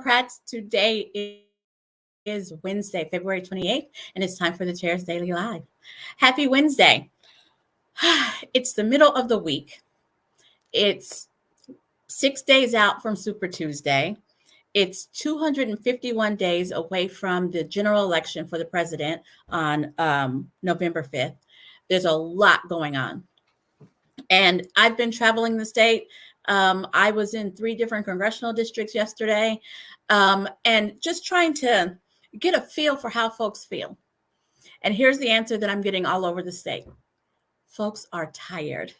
Democrats. Today is Wednesday, February 28th, and it's time for the Chair's Daily Live. Happy Wednesday. It's the middle of the week. It's 6 days out from Super Tuesday. It's 251 days away from the general election for the president on November 5th. There's a lot going on. And I've been traveling the state. I was in 3 different congressional districts yesterday, and just trying to get a feel for how folks feel. And here's the answer that I'm getting all over the state. Folks are tired.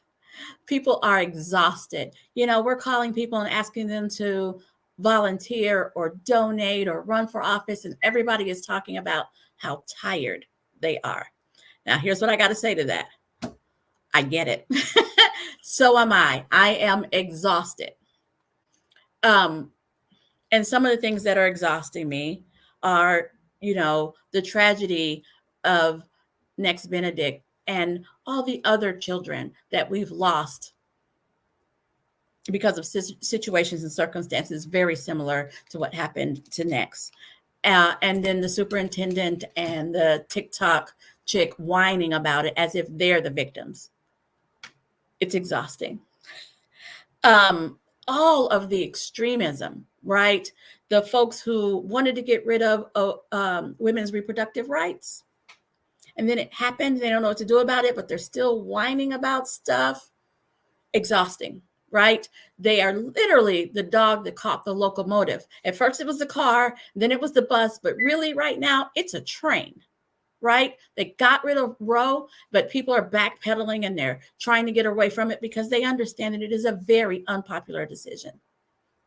People are exhausted. We're calling people and asking them to volunteer or donate or run for office, and everybody is talking about how tired they are. Now, here's what I got to say to that. I get it. So am I. I am exhausted. And some of the things that are exhausting me are, the tragedy of Next Benedict and all the other children that we've lost because of situations and circumstances very similar to what happened to Next. And then the superintendent and the TikTok chick whining about it as if they're the victims. It's exhausting. All of the extremism, right? The folks who wanted to get rid of women's reproductive rights. And then it happened. They don't know what to do about it, but they're still whining about stuff. Exhausting, right? They are literally the dog that caught the locomotive. At first it was the car, then it was the bus, but really right now it's a train. Right? They got rid of Roe, but people are backpedaling and they're trying to get away from it because they understand that it is a very unpopular decision.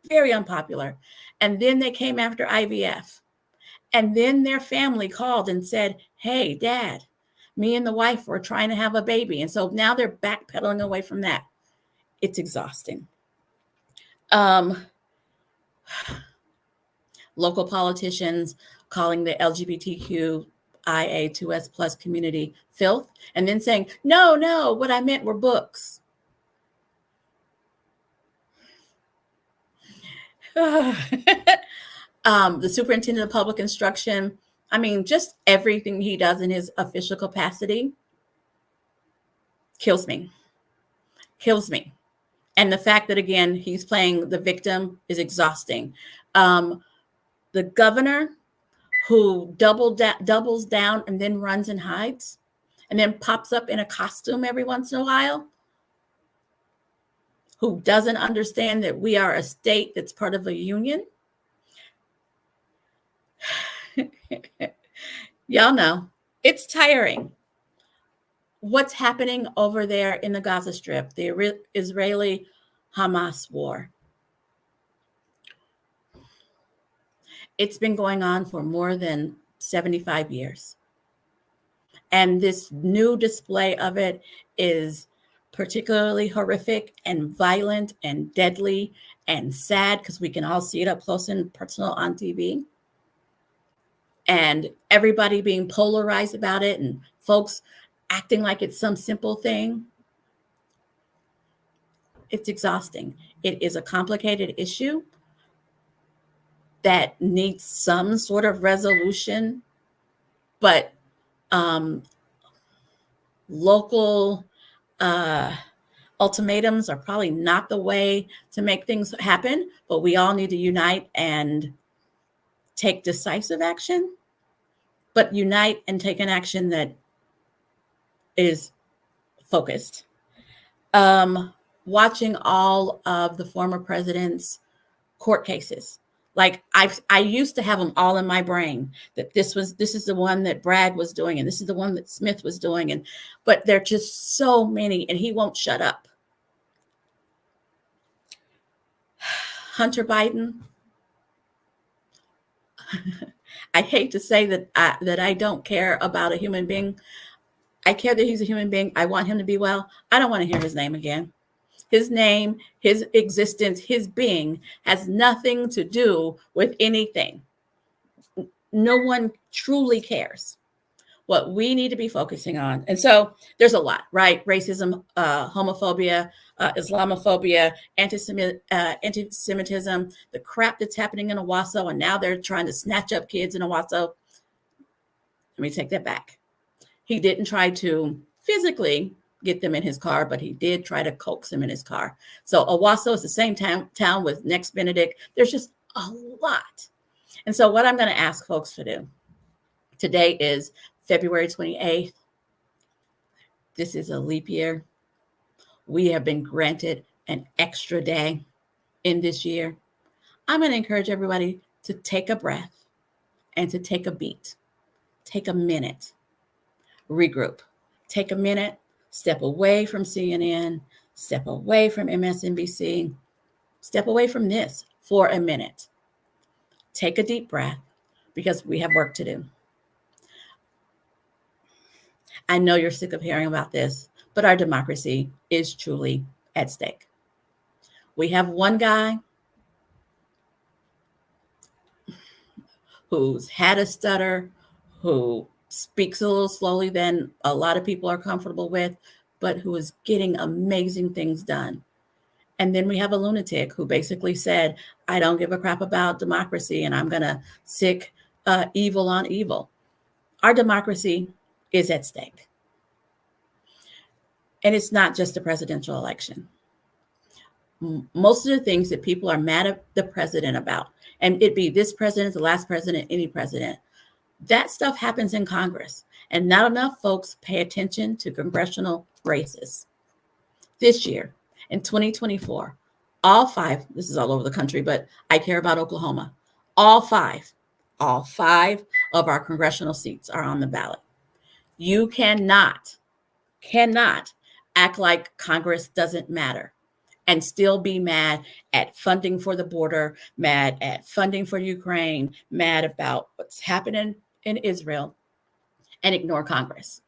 Very unpopular. And then they came after IVF. And then their family called and said, hey, Dad, me and the wife were trying to have a baby. And so now they're backpedaling away from that. It's exhausting. Local politicians calling the LGBTQ IA2S plus community filth, and then saying, no, what I meant were books. The superintendent of public instruction, just everything he does in his official capacity kills me. And the fact that, again, he's playing the victim is exhausting. The governor who doubles down and then runs and hides and then pops up in a costume every once in a while, who doesn't understand that we are a state that's part of a union. Y'all know it's tiring. What's happening over there in the Gaza Strip, the Israeli-Hamas war? It's been going on for more than 75 years. And this new display of it is particularly horrific and violent and deadly and sad because we can all see it up close and personal on TV. And everybody being polarized about it and folks acting like it's some simple thing. It's exhausting. It is a complicated issue that needs some sort of resolution, but local ultimatums are probably not the way to make things happen, but we all need to unite and take decisive action, but unite and take an action that is focused. Watching all of the former president's court cases. Like I used to have them all in my brain that this is the one that Bragg was doing, and this is the one that Smith was doing, but there are just so many, and he won't shut up. Hunter Biden. I hate to say that I don't care about a human being. I care that he's a human being. I want him to be well. I don't want to hear his name again. His name, his existence, his being has nothing to do with anything. No one truly cares. what we need to be focusing on. And so there's a lot, right? Racism, homophobia, Islamophobia, anti-Semitism, the crap that's happening in Owasso, and now they're trying to snatch up kids in Owasso. Let me take that back. He didn't try to physically get them in his car, but he did try to coax them in his car. So Owasso is the same town with Next Benedict. There's just a lot. And so what I'm going to ask folks to do, today is February 28th. This is a leap year. We have been granted an extra day in this year. I'm going to encourage everybody to take a breath and to take a beat. Take a minute. Regroup. Take a minute. Step away from CNN. Step away from MSNBC. Step away from this for a minute. Take a deep breath because we have work to do. I know you're sick of hearing about this, but our democracy is truly at stake. We have one guy who's had a stutter, who speaks a little slowly than a lot of people are comfortable with, but who is getting amazing things done. And then we have a lunatic who basically said, I don't give a crap about democracy and I'm going to sick evil on evil. Our democracy is at stake. And it's not just a presidential election. Most of the things that people are mad at the president about, and it'd be this president, the last president, any president, that stuff happens in Congress. And not enough folks pay attention to congressional races. This year, in 2024, all five, this is all over the country, but I care about Oklahoma, all five of our congressional seats are on the ballot. You cannot act like Congress doesn't matter and still be mad at funding for the border, mad at funding for Ukraine, mad about what's happening in Israel, and ignore Congress.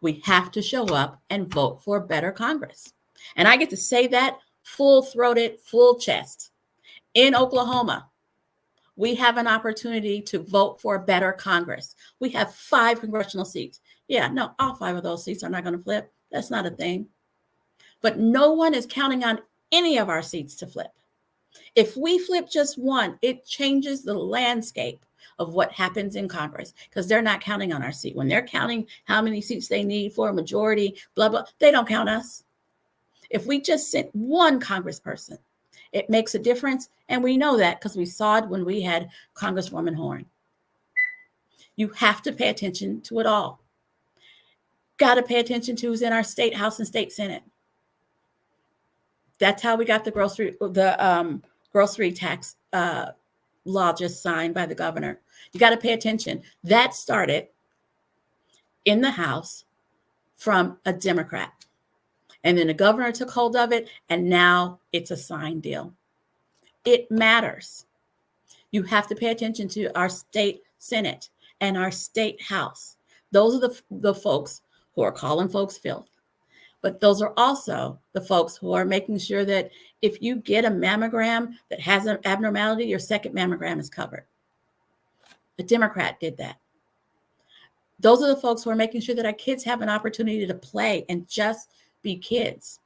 We have to show up and vote for a better Congress. And I get to say that full-throated, full chest. In Oklahoma, we have an opportunity to vote for a better Congress. We have 5 congressional seats. Yeah, no, all 5 of those seats are not going to flip. That's not a thing. But no one is counting on any of our seats to flip. If we flip just one, it changes the landscape of what happens in Congress because they're not counting on our seat. When they're counting how many seats they need for a majority, blah, blah, they don't count us. If we just sent one congressperson, it makes a difference. And we know that because we saw it when we had Congresswoman Horn. You have to pay attention to it all. Got to pay attention to who's in our state House and state Senate. That's how we got the grocery tax law just signed by the governor. You got to pay attention. That started in the House from a Democrat. And then the governor took hold of it, and now it's a signed deal. It matters. You have to pay attention to our state Senate and our state House. Those are the folks who are calling folks filth. But those are also the folks who are making sure that if you get a mammogram that has an abnormality, your second mammogram is covered. A Democrat did that. Those are the folks who are making sure that our kids have an opportunity to play and just be kids.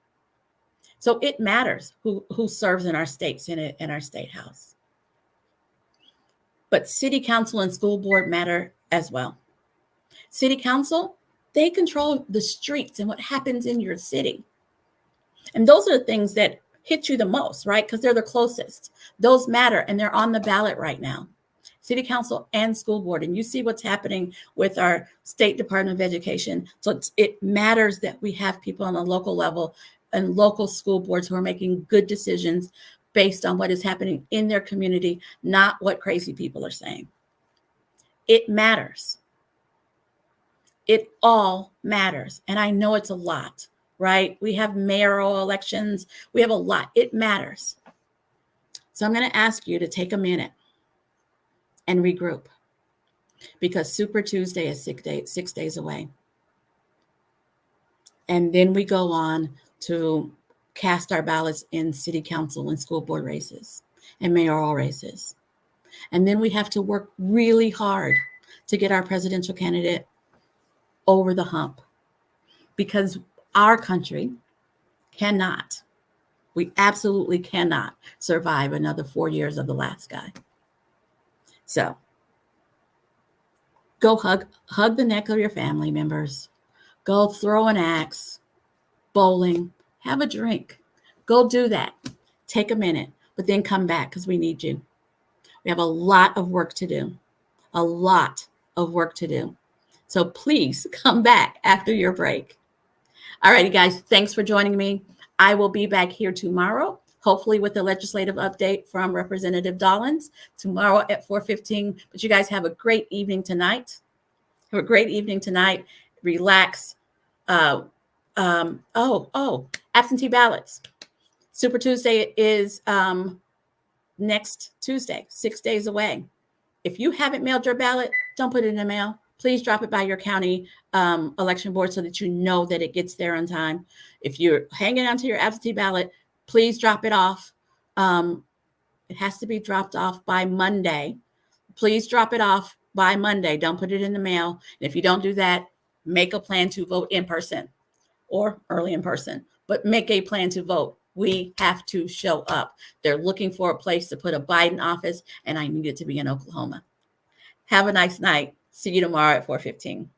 So it matters who serves in our state Senate and our state House. But city council and school board matter as well. City council, they control the streets and what happens in your city. And those are the things that hit you the most, right? Because they're the closest. Those matter, and they're on the ballot right now. City council and school board. And you see what's happening with our State Department of Education. So it matters that we have people on a local level and local school boards who are making good decisions based on what is happening in their community, not what crazy people are saying. It matters. It all matters. And I know it's a lot, right? We have mayoral elections. We have a lot. It matters. So I'm going to ask you to take a minute and regroup because Super Tuesday is 6 days away. And then we go on to cast our ballots in city council and school board races and mayoral races. And then we have to work really hard to get our presidential candidate over the hump, because our country cannot, we absolutely cannot survive another 4 years of the last guy. So go hug the neck of your family members. Go throw an axe, bowling, have a drink. Go do that. Take a minute, but then come back because we need you. We have a lot of work to do. A lot of work to do. So please come back after your break. All righty, guys. Thanks for joining me. I will be back here tomorrow, hopefully with a legislative update from Representative Dollins tomorrow at 4:15. But you guys have a great evening tonight. Have a great evening tonight. Relax. Absentee ballots. Super Tuesday is next Tuesday, 6 days away. If you haven't mailed your ballot, don't put it in the mail. Please drop it by your county election board so that you know that it gets there on time. If you're hanging on to your absentee ballot, please drop it off. It has to be dropped off by Monday. Please drop it off by Monday. Don't put it in the mail. And if you don't do that, make a plan to vote in person or early in person, but make a plan to vote. We have to show up. They're looking for a place to put a Biden office, and I need it to be in Oklahoma. Have a nice night. See you tomorrow at 4:15.